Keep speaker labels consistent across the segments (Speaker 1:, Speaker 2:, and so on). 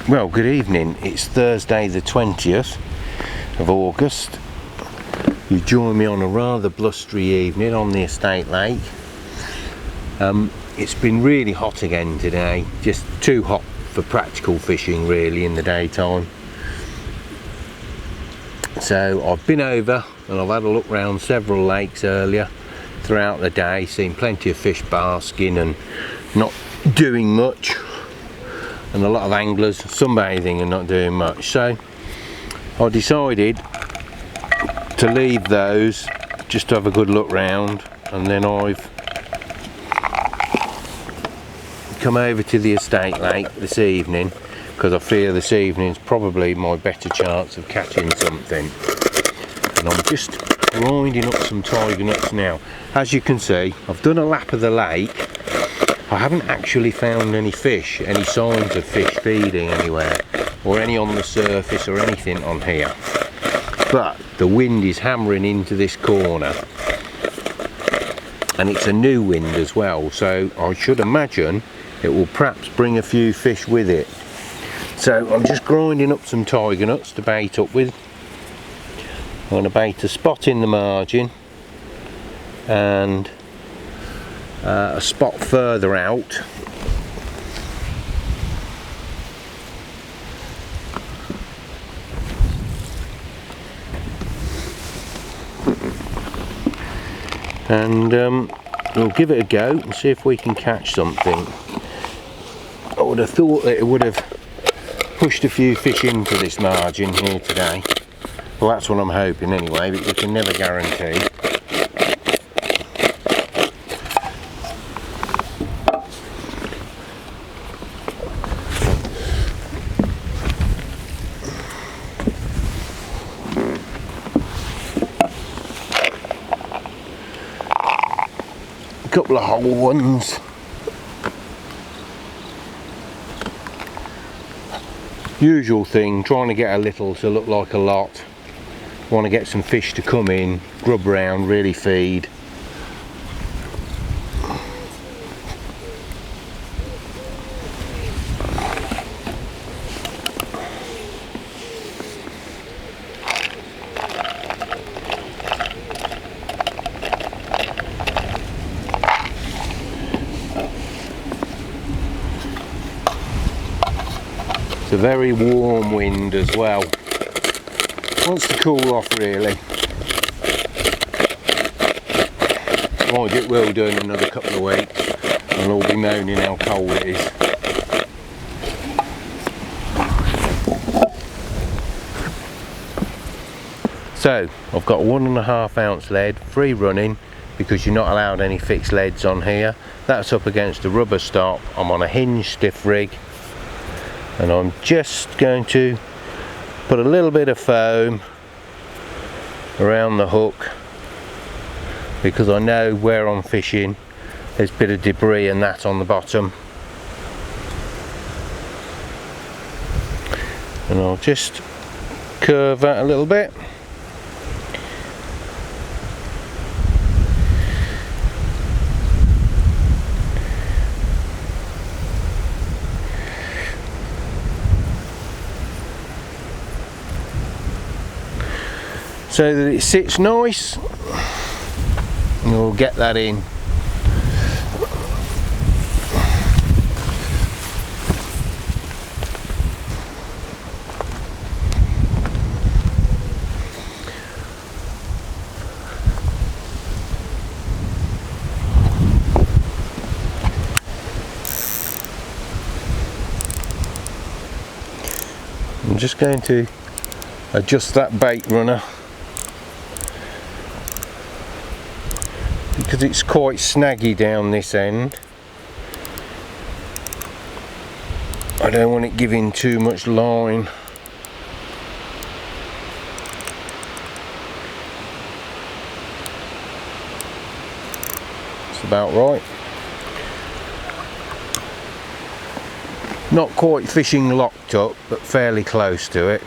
Speaker 1: Well, good evening. It's Thursday the 20th of August. You join me on a rather blustery evening on the estate lake. It's been really hot again today, just too hot for practical fishing really in the daytime. So I've been over and I've had a look round several lakes earlier throughout the day, seen plenty of fish basking and not doing much, and a lot of anglers sunbathing and not doing much. So I decided to leave those just to have a good look round, and then I've come over to the estate lake this evening because I feel this evening's probably my better chance of catching something. And I'm just grinding up some tiger nuts now. As you can see, I've done a lap of the lake. I haven't actually found any fish, any signs of fish feeding anywhere, or any on the surface or anything on here. But the wind is hammering into this corner, and it's a new wind as well, so I should imagine it will perhaps bring a few fish with it. So I'm just grinding up some tiger nuts to bait up with. I'm going to bait a spot in the margin and a spot further out. And we'll give it a go and see if we can catch something. I would have thought that it would have pushed a few fish into this margin here today. Well, that's what I'm hoping anyway, but you can never guarantee. A couple of whole ones. Usual thing, trying to get a little to look like a lot. Want to get some fish to come in, grub round, really feed. It's a very warm wind as well. Wants to cool off really. Mind it will do in another couple of weeks, and I'll be moaning how cold it is. So I've got a 1.5 ounce lead, free running, because you're not allowed any fixed leads on here. That's up against a rubber stop. I'm on a hinge stiff rig, and I'm just going to put a little bit of foam around the hook, because I know where I'm fishing there's a bit of debris and that on the bottom, and I'll just curve that a little bit. So that it sits nice, and we'll get that in. I'm just going to adjust that bait runner, because it's quite snaggy down this end. I don't want it giving too much line. It's about right. Not quite fishing locked up, but fairly close to it.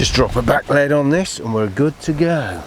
Speaker 1: Just drop a back lead on this and we're good to go.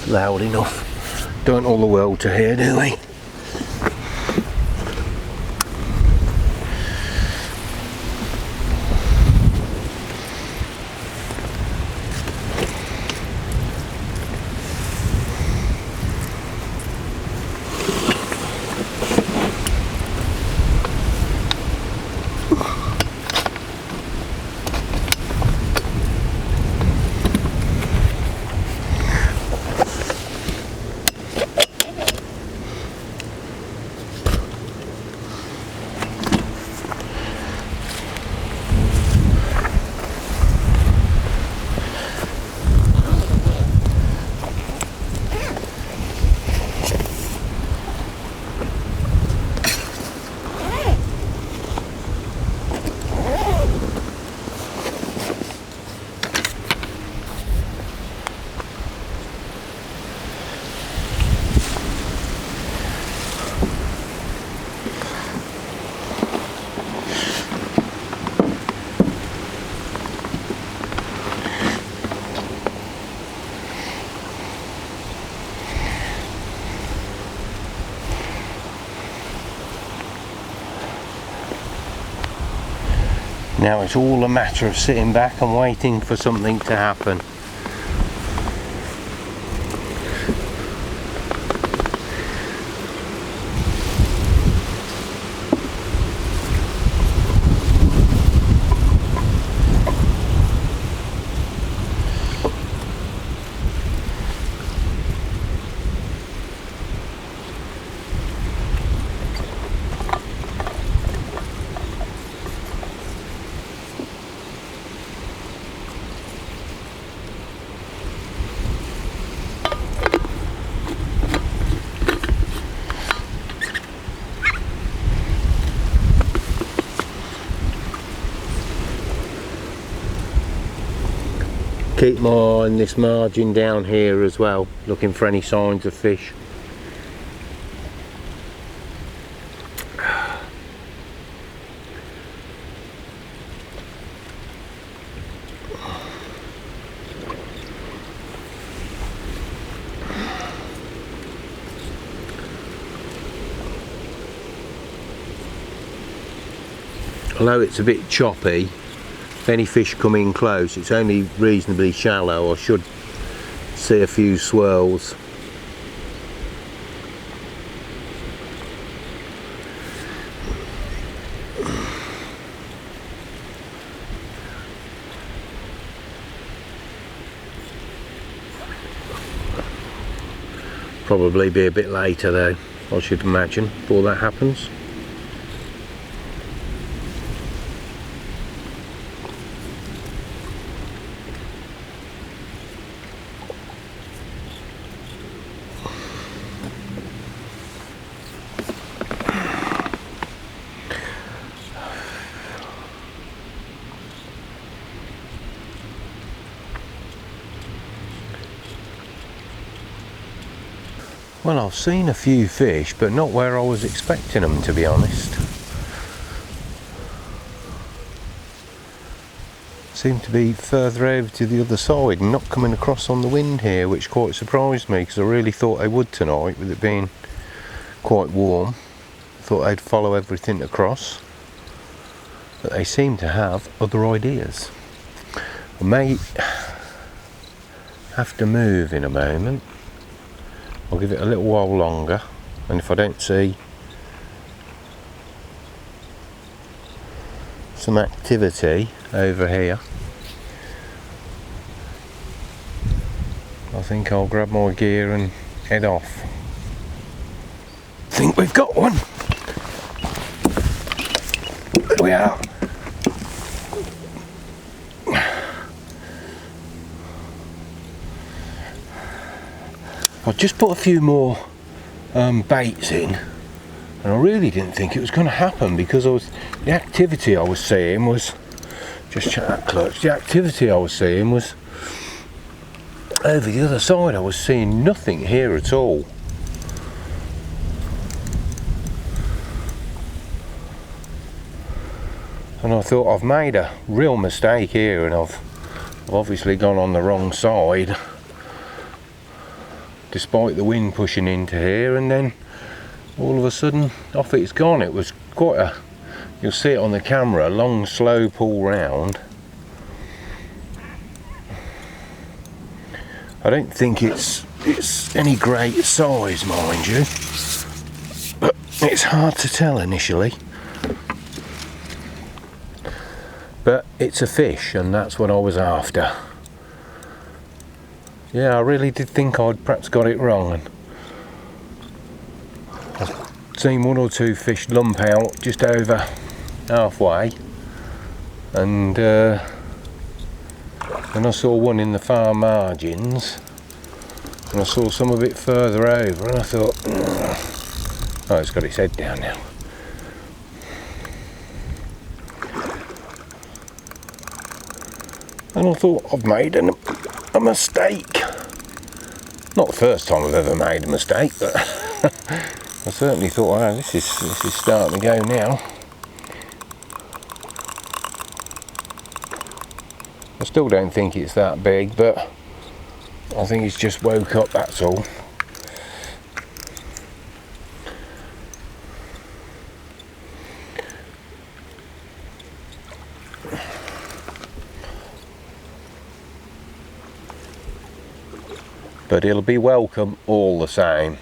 Speaker 1: Loud enough. Don't all the world to hear, do we? Now it's all a matter of sitting back and waiting for something to happen. Keep my eye on this margin down here as well, looking for any signs of fish. Although it's a bit choppy, if any fish come in close, it's only reasonably shallow. I should see a few swirls. Probably be a bit later though, I should imagine, before that happens. Well, I've seen a few fish, but not where I was expecting them, to be honest. seemed to be further over to the other side and not coming across on the wind here, which quite surprised me because I really thought they would tonight, with it being quite warm. Thought they'd follow everything across, but they seem to have other ideas. I may have to move in a moment. I'll give it a little while longer, and if I don't see some activity over here, I think I'll grab my gear and head off. I think we've got one. There we are. I've just put a few more baits in, and I really didn't think it was going to happen because the activity I was seeing was, just check that clutch, the activity I was seeing was over the other side. I was seeing nothing here at all. And I thought, I've made a real mistake here, and I've obviously gone on the wrong side despite the wind pushing into here, and then all of a sudden off it's gone. It was quite a, you'll see it on the camera, a long slow pull round. I don't think it's any great size, mind you, but it's hard to tell initially. But it's a fish, and that's what I was after. Yeah, I really did think I'd perhaps got it wrong, and I've seen one or two fish lump out just over halfway, and then I saw one in the far margins, and I saw some a bit further over, and I thought, oh, it's got its head down now. And I thought, I've made a mistake. Not the first time I've ever made a mistake, but I certainly thought, oh, this is starting to go now. I still don't think it's that big, but I think it's just woke up, that's all. But it'll be welcome all the same.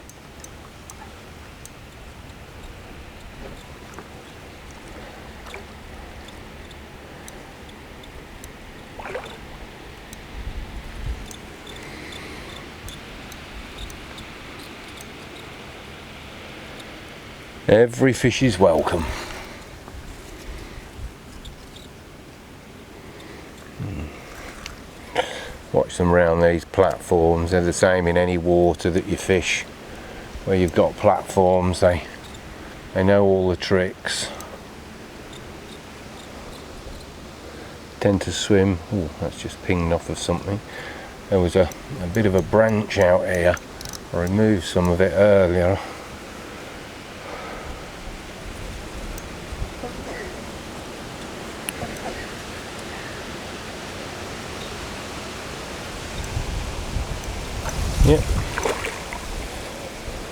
Speaker 1: Every fish is welcome. Watch them round these platforms. They're the same in any water that you fish. Where you've got platforms, they know all the tricks. Tend to swim. Oh, that's just pinged off of something. There was a bit of a branch out here. I removed some of it earlier. Yep.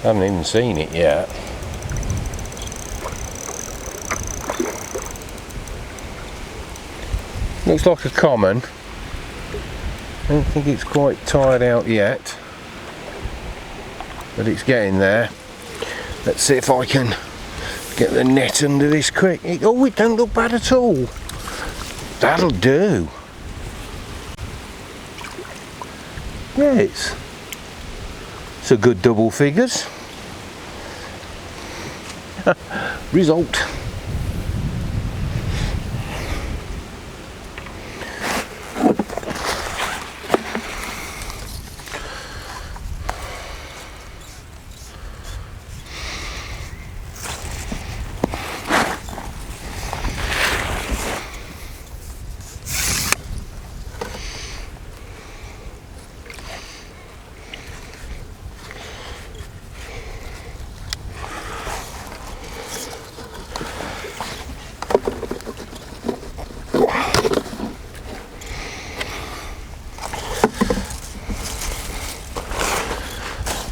Speaker 1: Haven't even seen it yet. Looks like a common. I don't think it's quite tired out yet, but it's getting there. Let's see if I can get the net under this quick. Oh, it don't look bad at all. That'll do. Yeah, it's a good double figures. Result.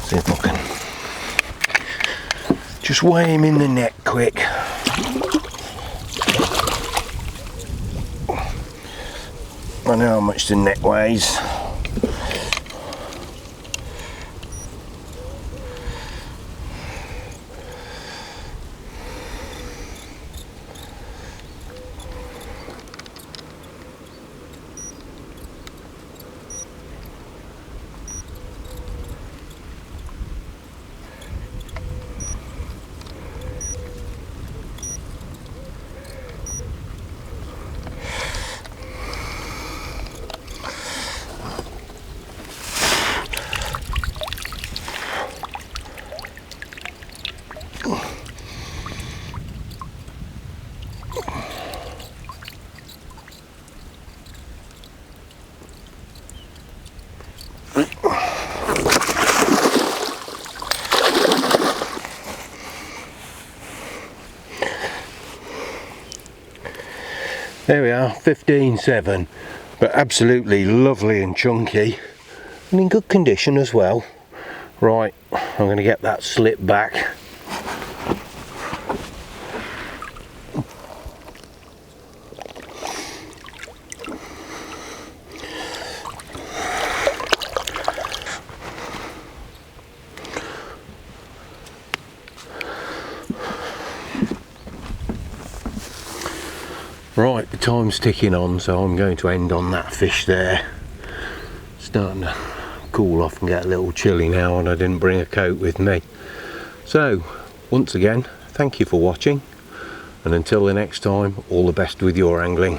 Speaker 1: See if I can just weigh him in the net quick. I know how much the net weighs. There we are, 15.7, but absolutely lovely and chunky and in good condition as well. Right, I'm going to get that slip back. Right, the time's ticking on, so I'm going to end on that fish there. Starting to cool off and get a little chilly now, and I didn't bring a coat with me. So, once again, thank you for watching, and until the next time, all the best with your angling.